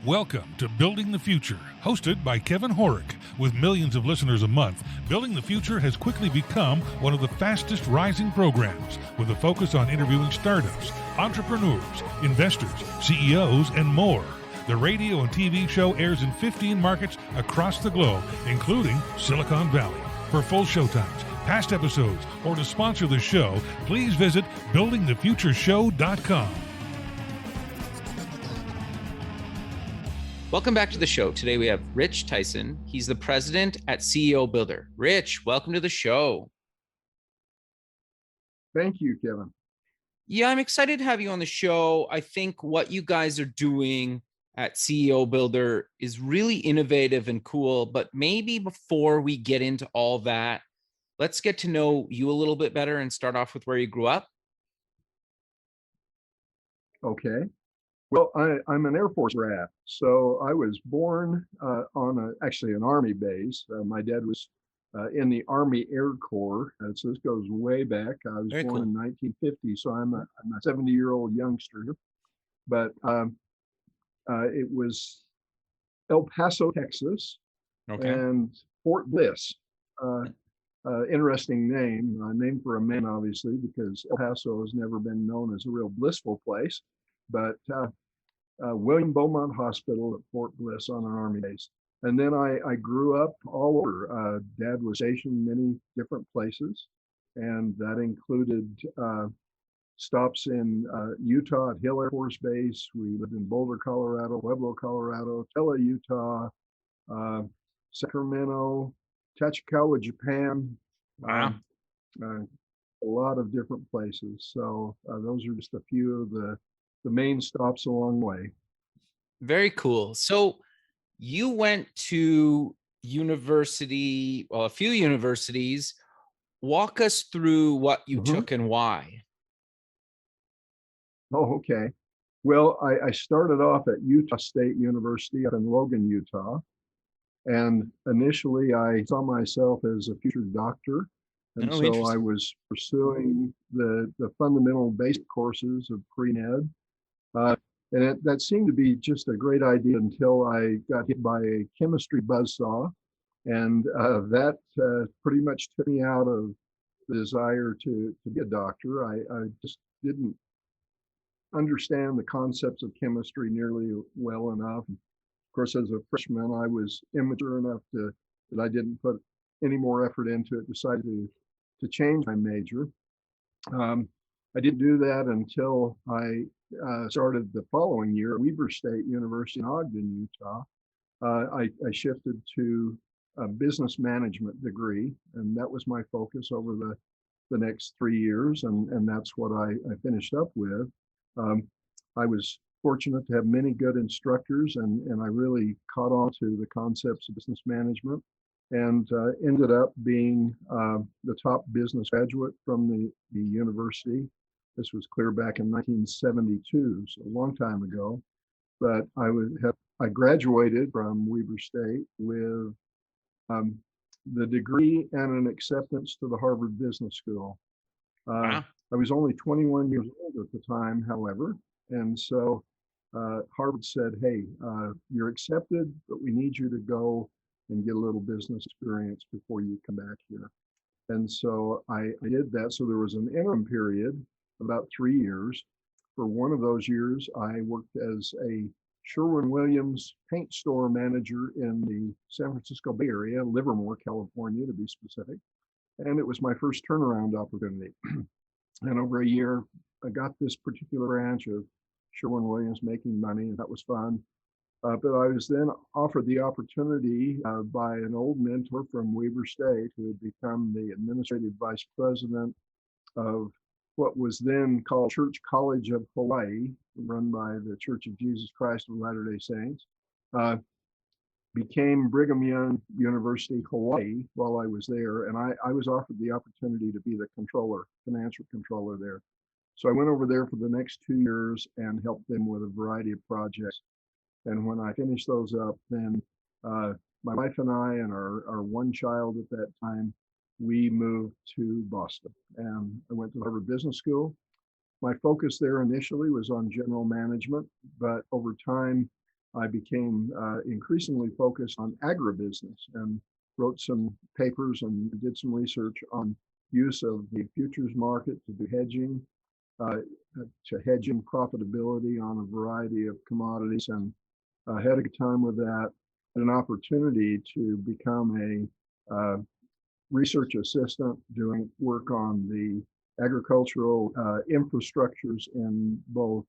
Welcome to Building the Future, hosted by Kevin Horick. With millions of listeners a month, Building the Future has quickly become one of the fastest rising programs, with a focus on interviewing startups, entrepreneurs, investors, CEOs, and more. The radio and TV show airs in 15 markets across the globe, including Silicon Valley. For full showtimes, past episodes, or to sponsor the show, please visit buildingthefutureshow.com. Welcome back to the show. Today we have Rich Tyson. He's the president at CEObuilder. Rich, welcome to the show. Thank you, Kevin. Yeah, I'm excited to have you on the show. I think what you guys are doing at CEObuilder is really innovative and cool, but maybe before we get into all that, let's get to know you a little bit better and start off with where you grew up. Okay. Well, I'm an Air Force brat, so I was born on actually an Army base. My dad was in the Army Air Corps, so this goes way back. I was born in 1950, so I'm a 70-year-old youngster. But it was El Paso, Texas, and Fort Bliss. Interesting name, named for a man, obviously, because El Paso has never been known as a real blissful place. But William Beaumont Hospital at Fort Bliss on an Army base. And then I grew up all over. Dad was stationed in many different places, and that included stops in Utah at Hill Air Force Base. We lived in Boulder, Colorado, Pueblo, Colorado, Tella, Utah, Sacramento, Tachikawa, Japan. Wow. A lot of different places. So those are just a few of the main stops along the way. Very cool. So you went to university, well, a few universities. Walk us through what you took and why. Oh, okay. Well, I started off at Utah State University up in Logan, Utah. And initially I saw myself as a future doctor. And so I was pursuing the fundamental basic courses of pre-med. And that seemed to be just a great idea until I got hit by a chemistry buzzsaw. And that pretty much took me out of the desire to be a doctor. I just didn't understand the concepts of chemistry nearly well enough. Of course, as a freshman, I was immature enough that I didn't put any more effort into it, decided to change my major. I didn't do that until I started the following year at Weber State University in Ogden, Utah. I shifted to a business management degree, and that was my focus over the next 3 years, and that's what I finished up with. I was fortunate to have many good instructors, and I really caught on to the concepts of business management, and ended up being the top business graduate from the university. This was clear back in 1972, so a long time ago. But I graduated from Weber State with the degree and an acceptance to the Harvard Business School. Wow. I was only 21 years old at the time, however, and so Harvard said, "Hey, you're accepted, but we need you to go and get a little business experience before you come back here." And so I did that. So there was an interim period, about 3 years. For one of those years, I worked as a Sherwin-Williams paint store manager in the San Francisco Bay Area, Livermore, California, to be specific. And it was my first turnaround opportunity. And over a year, I got this particular branch of Sherwin-Williams making money, and that was fun. But I was then offered the opportunity by an old mentor from Weber State, who had become the administrative vice president of what was then called Church College of Hawaii, run by the Church of Jesus Christ of Latter-day Saints, became Brigham Young University, Hawaii, while I was there. And I was offered the opportunity to be the financial controller there. So I went over there for the next 2 years and helped them with a variety of projects. And when I finished those up, then my wife and I and our one child at that time, we moved to Boston, and I went to Harvard Business School. My focus there initially was on general management, but over time, I became increasingly focused on agribusiness and wrote some papers and did some research on use of the futures market to do hedging, uh, to hedging profitability on a variety of commodities, and had a good time with that. Had an opportunity to become a research assistant doing work on the agricultural infrastructures in both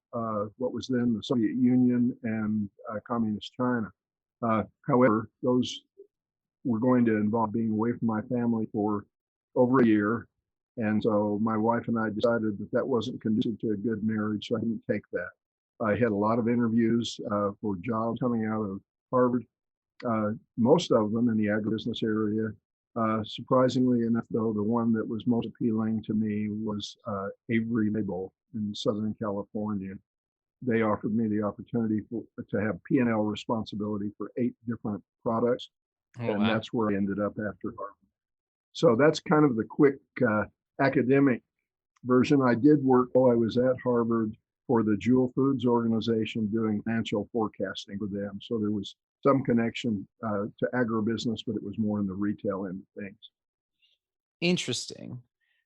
what was then the Soviet Union and communist China. However, those were going to involve being away from my family for over a year. And so my wife and I decided that that wasn't conducive to a good marriage, so I didn't take that. I had a lot of interviews for jobs coming out of Harvard, most of them in the agribusiness area. Surprisingly enough, though, the one that was most appealing to me was Avery Label in Southern California. They offered me the opportunity to have P&L responsibility for 8 different products, and wow. that's where I ended up after Harvard. So that's kind of the quick academic version. I did work while I was at Harvard for the Jewel Foods organization doing financial forecasting with them. So there was some connection to agribusiness, but it was more in the retail end of things. Interesting.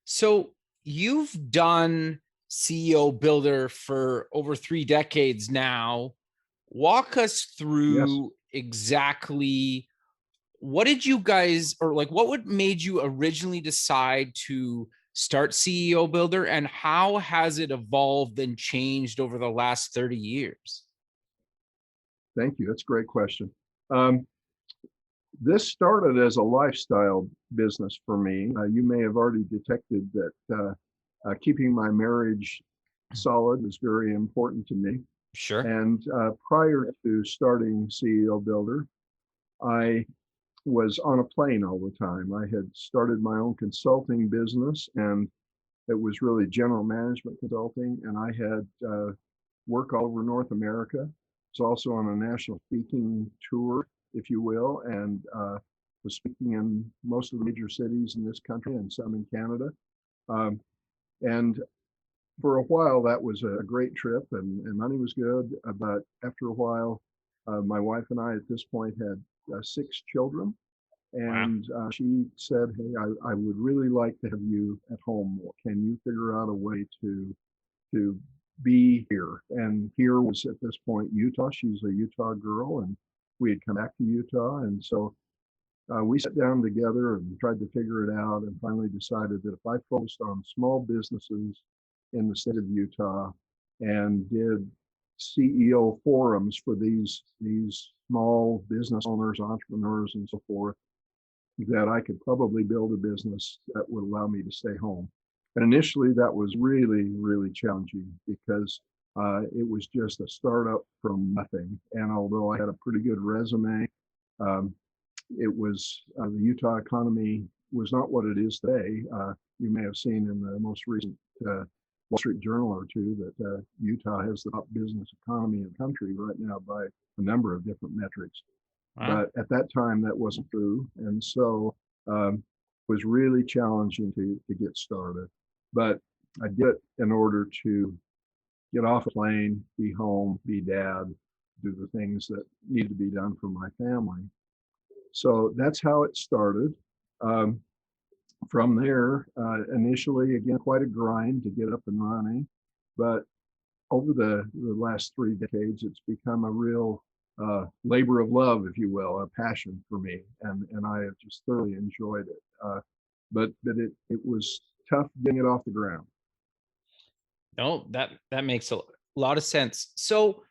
So you've done CEObuilder for over 3 decades now. Walk us through exactly what did you guys, or like what made you originally decide to start CEObuilder, and how has it evolved and changed over the last 30 years? Thank you. That's a great question. This started as a lifestyle business for me. You may have already detected that keeping my marriage solid is very important to me. Sure. And prior to starting CEObuilder, I was on a plane all the time. I had started my own consulting business, and it was really general management consulting. And I had work all over North America. Was also on a national speaking tour, if you will, and was speaking in most of the major cities in this country and some in Canada. And for a while, that was a great trip, and money was good. But after a while, my wife and I at this point had 6 children. And she said, "Hey, I would really like to have you at home more. Can you figure out a way to be here?" And here was at this point Utah. She's a Utah girl, and we had come back to Utah. And so we sat down together and tried to figure it out, and finally decided that if I focused on small businesses in the state of Utah and did CEO forums for these small business owners, entrepreneurs, and so forth, that I could probably build a business that would allow me to stay home. And initially, that was really, really challenging because it was just a startup from nothing. And although I had a pretty good resume, it was the Utah economy was not what it is today. You may have seen in the most recent Wall Street Journal or two that Utah has the top business economy in the country right now by a number of different metrics. But at that time, that wasn't true. And so it was really challenging to get started. But I did it in order to get off a plane, be home, be dad, do the things that need to be done for my family. So that's how it started. From there, initially, again, quite a grind to get up and running. But over the last 3 decades, it's become a real labor of love, if you will, a passion for me, and I have just thoroughly enjoyed it. But it was tough getting it off the ground. No, that makes a lot of sense. So